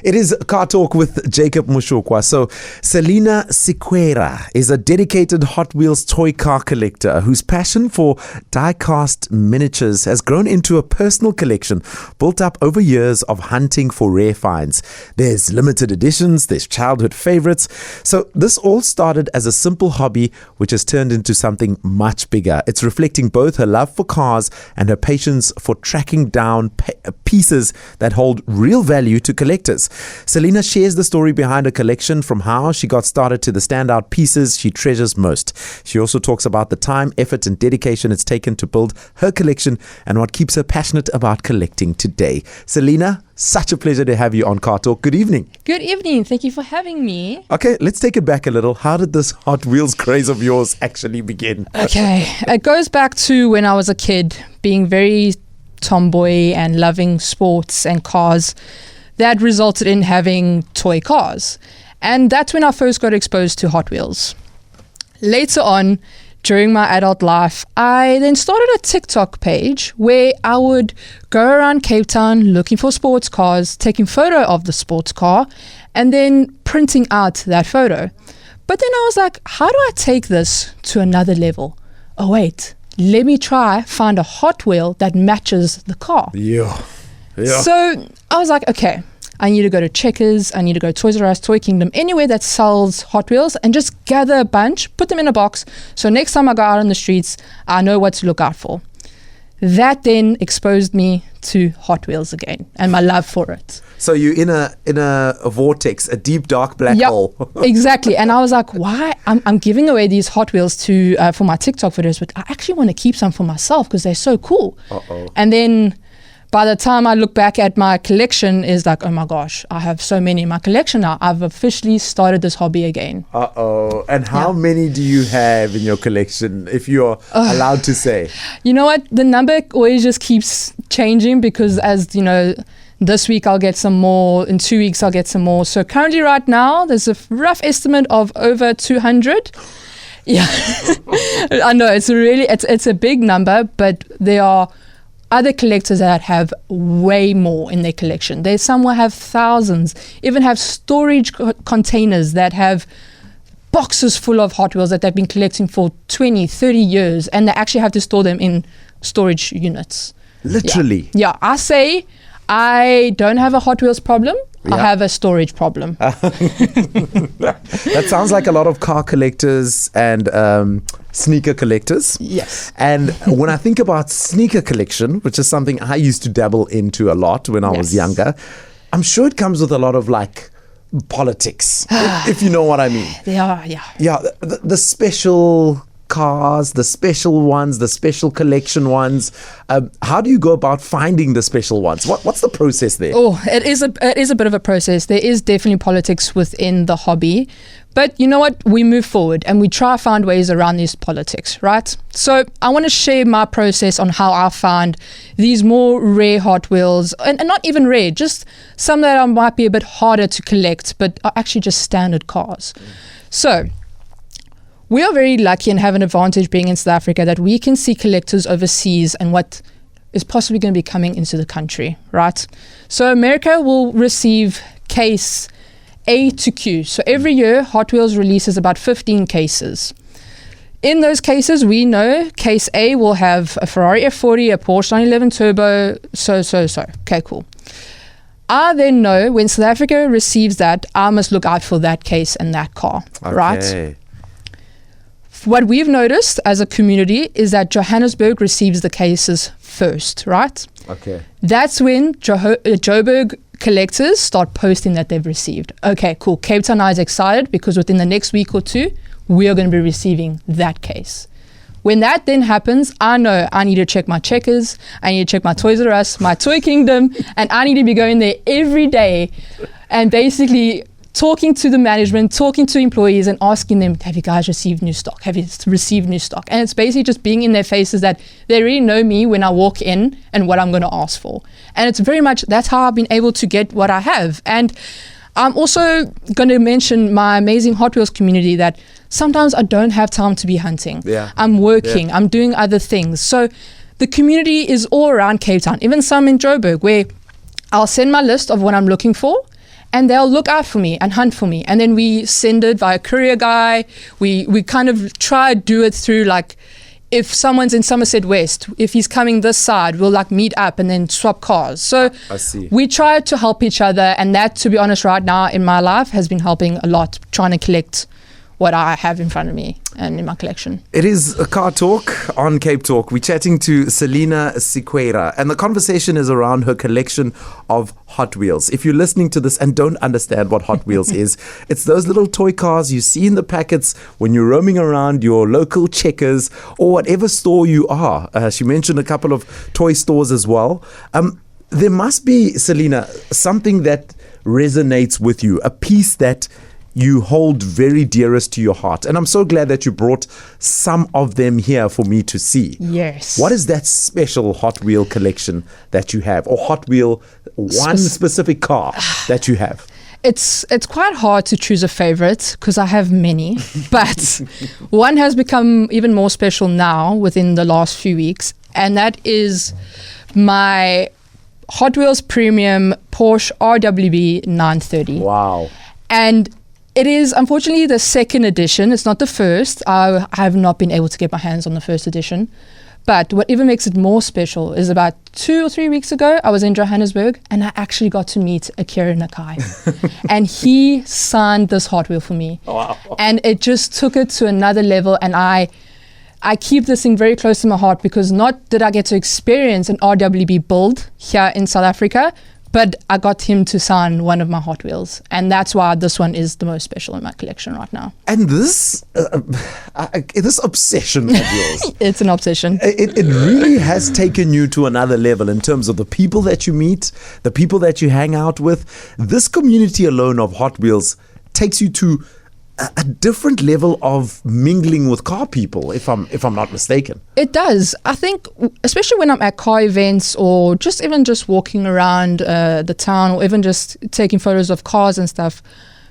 It is Car Talk with Jacob Moshokoa. So, Celina Sequeira is a dedicated Hot Wheels toy car collector whose passion for die-cast miniatures has grown into a personal collection built up over years of hunting for rare finds. There's limited editions, there's childhood favorites. So, this all started as a simple hobby which has turned into something much bigger. It's reflecting both her love for cars and her patience for tracking down pieces that hold real value to collectors. Celina shares the story behind her collection, from how she got started to the standout pieces she treasures most. She also talks about the time, effort and dedication it's taken to build her collection and what keeps her passionate about collecting today. Celina, such a pleasure to have you on Car Talk. Good evening. Good evening. Thank you for having me. Okay, let's take it back a little. How did this Hot Wheels craze of yours actually begin? Okay, it goes back to when I was a kid, being very tomboy and loving sports and cars. That resulted in having toy cars. And that's when I first got exposed to Hot Wheels. Later on, during my adult life, I then started a TikTok page where I would go around Cape Town looking for sports cars, taking photo of the sports car, and then printing out that photo. But then I was like, how do I take this to another level? Oh wait, let me try find a Hot Wheel that matches the car. Yeah. So I was like, okay, I need to go to Checkers, I need to go to Toys R Us, Toy Kingdom, anywhere that sells Hot Wheels, and just gather a bunch, put them in a box, so next time I go out on the streets, I know what to look out for. That then exposed me to Hot Wheels again and my love for it. So you're in a vortex, a deep dark black hole. Exactly. And I was like, why? I'm giving away these Hot Wheels to for my TikTok videos, but I actually want to keep some for myself because they're so cool. And then by the time I look back at my collection, is like, oh my gosh, I have so many in my collection now. I've officially started this hobby again. And how many do you have in your collection, if you're allowed to say? You know what? The number always just keeps changing because, as you know, this week I'll get some more. In 2 weeks I'll get some more. So currently right now, there's a rough estimate of over 200. Yeah, I know it's a big number, but there are other collectors that have way more in their collection. There's some will have thousands, even have storage containers that have boxes full of Hot Wheels that they've been collecting for 20, 30 years, and they actually have to store them in storage units. Literally? Yeah, I say I don't have a Hot Wheels problem. I have a storage problem. That sounds like a lot of car collectors and sneaker collectors. Yes. And when I think about sneaker collection, which is something I used to dabble into a lot when I was younger, I'm sure it comes with a lot of like politics, if you know what I mean. They are, yeah. Yeah, the special cars, the special ones, the special collection ones. How do you go about finding the special ones? What's the process there? Oh, it is a bit of a process. There is definitely politics within the hobby. But you know what? We move forward and we try to find ways around these politics, right? So I want to share my process on how I found these more rare Hot Wheels, and not even rare, just some that might be a bit harder to collect, but are actually just standard cars. So we are very lucky and have an advantage being in South Africa that we can see collectors overseas and what is possibly going to be coming into the country, right? So America will receive case A to Q. So every year, Hot Wheels releases about 15 cases. In those cases, we know case A will have a Ferrari F40, a Porsche 911 Turbo, so. Okay, cool. I then know when South Africa receives that, I must look out for that case and that car, right? What we've noticed as a community is that Johannesburg receives the cases first, right? Okay. That's when Joburg collectors start posting that they've received. Okay, cool. Cape Town is excited because within the next week or two, we are going to be receiving that case. When that then happens, I know I need to check my Checkers, I need to check my Toys R Us, my Toy Kingdom, and I need to be going there every day and basically talking to the management, talking to employees and asking them, have you guys received new stock? Have you received new stock? And it's basically just being in their faces that they really know me when I walk in and what I'm going to ask for. And it's very much, that's how I've been able to get what I have. And I'm also going to mention my amazing Hot Wheels community that sometimes I don't have time to be hunting. I'm working, I'm doing other things. So the community is all around Cape Town, even some in Joburg, where I'll send my list of what I'm looking for. and they'll look out for me and hunt for me. And then we send it via courier guy. We kind of try to do it through, like, if someone's in Somerset West, if he's coming this side, we'll like meet up and then swap cars. So I see. We try to help each other, and that, to be honest, right now in my life has been helping a lot, trying to collect what I have in front of me and in my collection. It is a car talk on CapeTalk. We're chatting to Celina Sequeira, and the conversation is around her collection of Hot Wheels. If you're listening to this and don't understand what Hot Wheels is, it's those little toy cars you see in the packets when you're roaming around your local Checkers or whatever store you are. She mentioned a couple of toy stores as well. There must be, Celina, something that resonates with you, a piece that you hold very dearest to your heart. And I'm so glad that you brought some of them here for me to see. Yes. What is that special Hot Wheel collection that you have? Or Hot Wheel, one specific car that you have? It's quite hard to choose a favorite because I have many. But one has become even more special now within the last few weeks. And that is my Hot Wheels Premium Porsche RWB 930. Wow. And it is unfortunately the second edition. It's not the first. I have not been able to get my hands on the first edition. But what even makes it more special is about 2 or 3 weeks ago, I was in Johannesburg and I actually got to meet Akira Nakai. And he signed this Hot Wheel for me. Wow. And it just took it to another level. And I keep this thing very close to my heart because not did I get to experience an RWB build here in South Africa, but I got him to sign one of my Hot Wheels. And that's why this one is the most special in my collection right now. And this obsession of yours. It's an obsession. It really has taken you to another level in terms of the people that you meet, the people that you hang out with. This community alone of Hot Wheels takes you to a different level of mingling with car people, if I'm not mistaken. It does. I think, especially when I'm at car events or just walking around the town or even just taking photos of cars and stuff,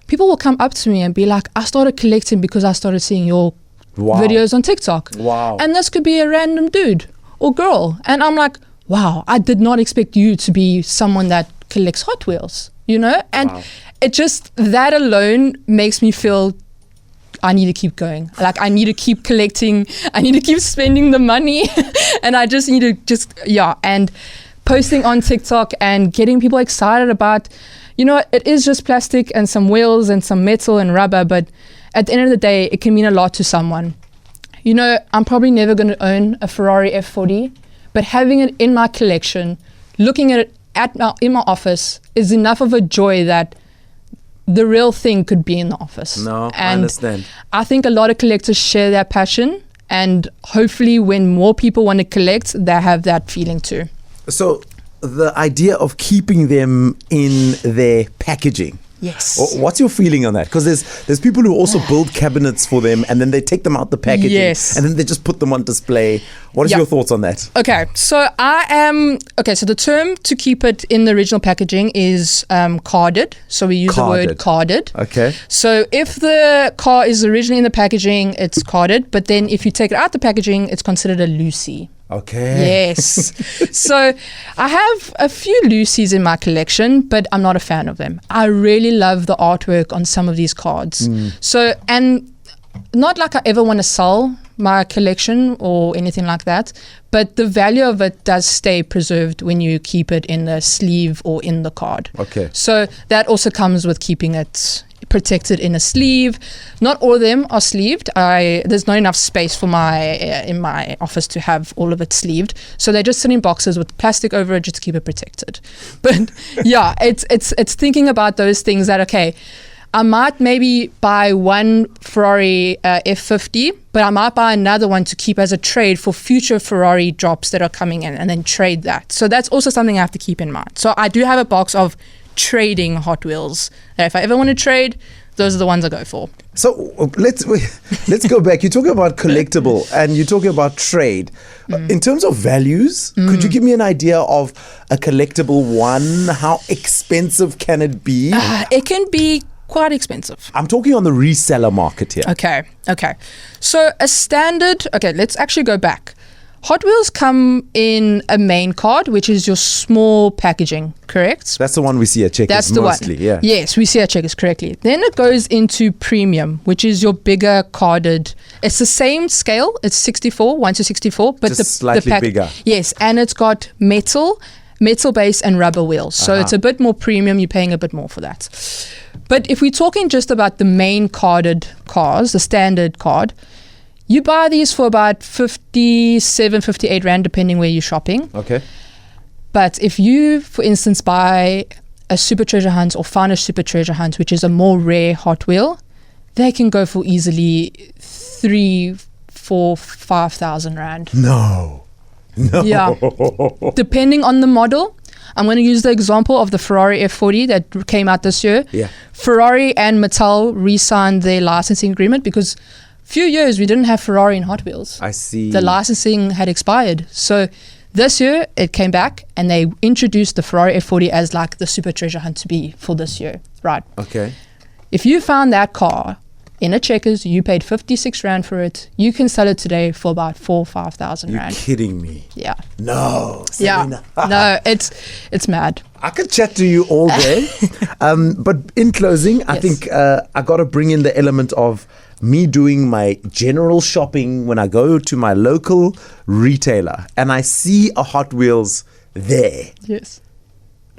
people will come up to me and be like, I started collecting because I started seeing your videos on TikTok. Wow. And this could be a random dude or girl. And I'm like, wow, I did not expect you to be someone that collects Hot Wheels, you know? And it just, that alone makes me feel I need to keep going. Like, I need to keep collecting. I need to keep spending the money. And I just need to and posting on TikTok and getting people excited about, you know, it is just plastic and some wheels and some metal and rubber, but at the end of the day, it can mean a lot to someone. You know, I'm probably never going to own a Ferrari F40, but having it in my collection, looking at it in my office is enough of a joy that the real thing could be in the office. No, and I understand. I think a lot of collectors share that passion, and hopefully when more people want to collect, they have that feeling too. So the idea of keeping them in their packaging. Yes. What's your feeling on that? Because there's people who also build cabinets for them and then they take them out the packaging. Yes. And then they just put them on display. What is your thoughts on that? Okay, so so the term to keep it in the original packaging is carded. So we use the word carded. Okay. So if the car is originally in the packaging, it's carded. But then if you take it out the packaging, it's considered a Lucy. Okay. Yes. So I have a few Lucy's in my collection, but I'm not a fan of them. I really love the artwork on some of these cards. So, and not like I ever want to sell my collection or anything like that, but the value of it does stay preserved when you keep it in the sleeve or in the card. Okay. So that also comes with keeping it protected in a sleeve. Not all of them are sleeved. There's not enough space for in my office to have all of it sleeved, so they just sit in boxes with plastic over it just to keep it protected. But yeah, it's thinking about those things that, okay, I might maybe buy one Ferrari F50, but I might buy another one to keep as a trade for future Ferrari drops that are coming in, and then trade that. So that's also something I have to keep in mind. So I do have a box of trading Hot Wheels that if I ever want to trade, those are the ones I go for. So let's go back. You're talking about collectible and you're talking about trade. In terms of values, could you give me an idea of a collectible one? How expensive can it be? It can be quite expensive. I'm talking on the reseller market here. Okay. So a standard, let's actually go back. Hot Wheels come in a main card, which is your small packaging, correct? That's the one we see at Checkers. That's the mostly, one. Yeah. Yes, we see at Checkers correctly. Then it goes into premium, which is your bigger carded. It's the same scale. It's 64, 1 to 64, but Just slightly bigger. Yes, and it's got metal base and rubber wheels. So it's a bit more premium. You're paying a bit more for that. But if we're talking just about the main carded cars, the standard card, you buy these for about 57, 58 Rand, depending where you're shopping. Okay. But if you, for instance, buy a Super Treasure Hunt or Finest Super Treasure Hunt, which is a more rare Hot Wheel, they can go for easily 3, 4, 5,000 Rand. No. Yeah. Depending on the model. I'm going to use the example of the Ferrari F40 that came out this year. Yeah. Ferrari and Mattel re-signed their licensing agreement because few years we didn't have Ferrari in Hot Wheels. I see. The licensing had expired. So this year it came back and they introduced the Ferrari F40 as like the Super Treasure Hunt to be for this year. Right. Okay. If you found that car in a Checkers, you paid 56 Rand for it, you can sell it today for about 4,000 or 5,000 Rand. You're kidding me. Yeah. No. Celina. Yeah. No, it's mad. I could chat to you all day. But in closing, I think I got to bring in the element of me doing my general shopping when I go to my local retailer and I see a Hot Wheels there. Yes.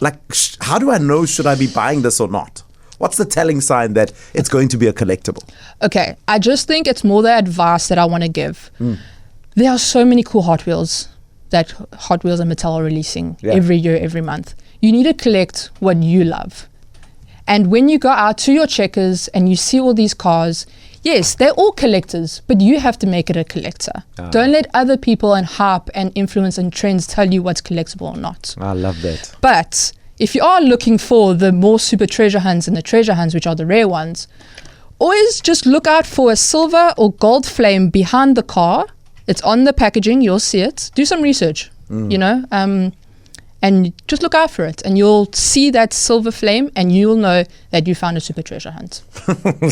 Like, how do I know should I be buying this or not? What's the telling sign that it's going to be a collectible? Okay, I just think it's more the advice that I want to give. There are so many cool Hot Wheels that Hot Wheels and Mattel are releasing every year, every month. You need to collect what you love. And when you go out to your Checkers and you see all these cars, yes, they're all collectors, but you have to make it a collector. Don't let other people and hype and influence and trends tell you what's collectible or not. I love that. But if you are looking for the more super treasure hunts and the treasure hunts, which are the rare ones, always just look out for a silver or gold flame behind the car. It's on the packaging. You'll see it. Do some research, and just look out for it. And you'll see that silver flame and you'll know that you found a super treasure hunt.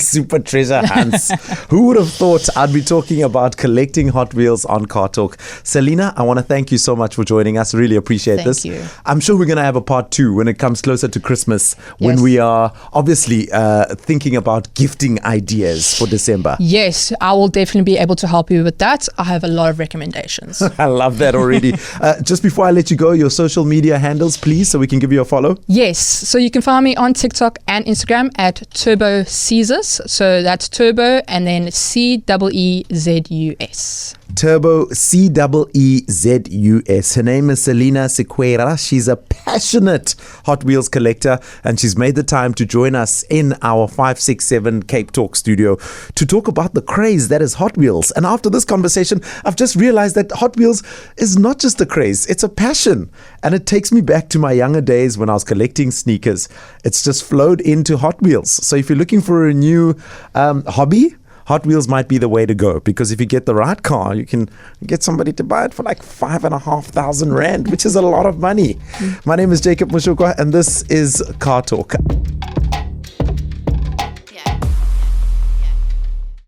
Super treasure hunts. Who would have thought I'd be talking about collecting Hot Wheels on Car Talk? Celina, I want to thank you so much for joining us. Really appreciate this. Thank you. I'm sure we're going to have a part 2 when it comes closer to Christmas, when we are obviously thinking about gifting ideas for December. Yes, I will definitely be able to help you with that. I have a lot of recommendations. I love that already. Just before I let you go, your social media handles, please, so we can give you a follow. Yes, so you can find me on TikTok and Instagram at Turbo Caesars. So that's Turbo and then CEEZUS. Turbo CEEZUS. Her name is Celina Sequeira. She's a passionate Hot Wheels collector and she's made the time to join us in our 567 CapeTalk studio to talk about the craze that is Hot Wheels. And after this conversation, I've just realized that Hot Wheels is not just a craze, it's a passion. And it takes me back to my younger days when I was collecting sneakers. It's just flowed into Hot Wheels. So if you're looking for a new hobby, Hot Wheels might be the way to go, because if you get the right car, you can get somebody to buy it for like 5,500 Rand, which is a lot of money. My name is Jacob Moshokoa, and this is Car Talk.